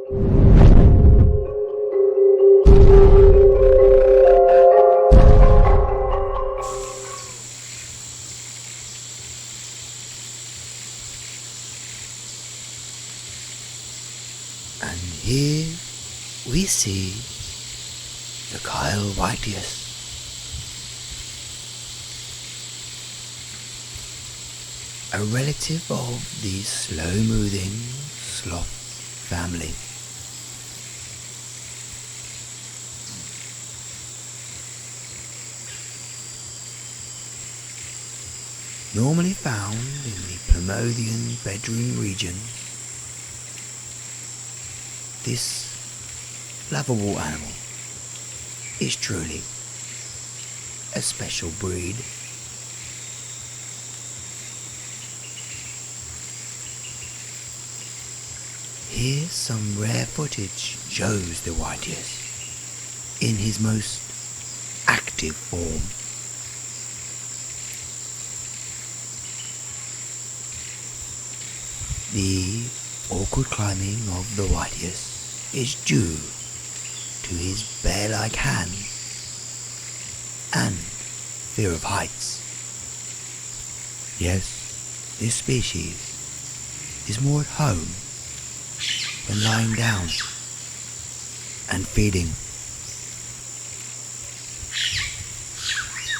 And here we see the Kyle Whiteus. A relative of the slow-moving sloth family. Normally found in the Plymouthian bedroom region, this lovable animal is truly a special breed. Here's some rare footage shows the Whiteus in his most active form. The awkward climbing of the Whiteus is due to his bear-like hands and fear of heights. Yes, this species is more at home when lying down and feeding.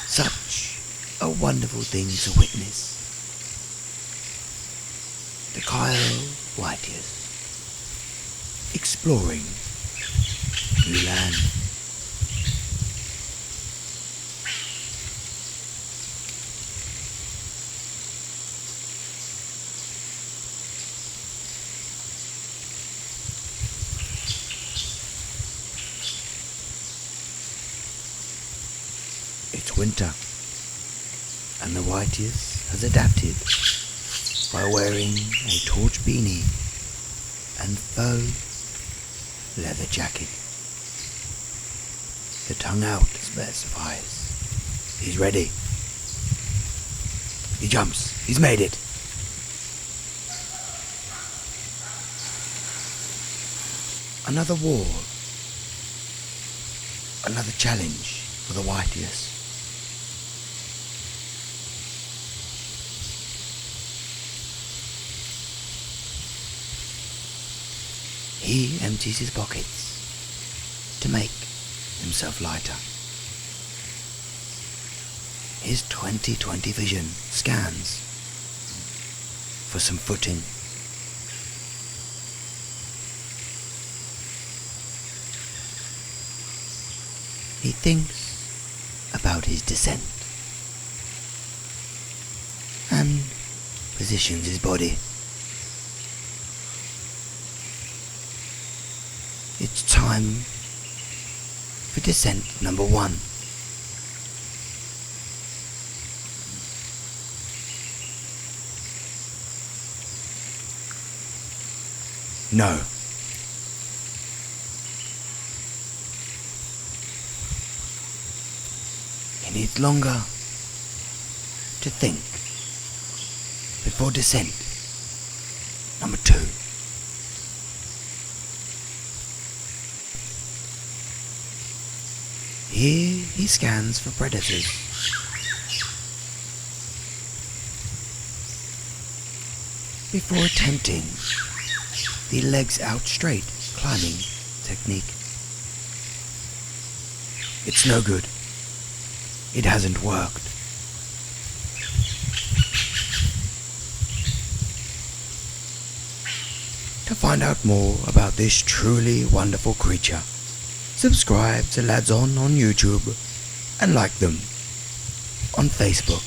Such a wonderful thing to witness. The Kyle Whiteus exploring new land. It's winter, and the Whiteus has adapted by wearing a torch beanie and faux leather jacket. The tongue out specifies he's ready. He jumps. He's made it. Another war. Another challenge for the Whiteus. He empties his pockets to make himself lighter. His 20/20 vision scans for some footing. He thinks about his descent and positions his body. It's time for descent number 1. No. He needs longer to think before descent number 2. Here he scans for predators. Before attempting the legs out straight climbing technique. It's no good. It hasn't worked. To find out more about this truly wonderful creature, subscribe to Lads On YouTube and like them on Facebook.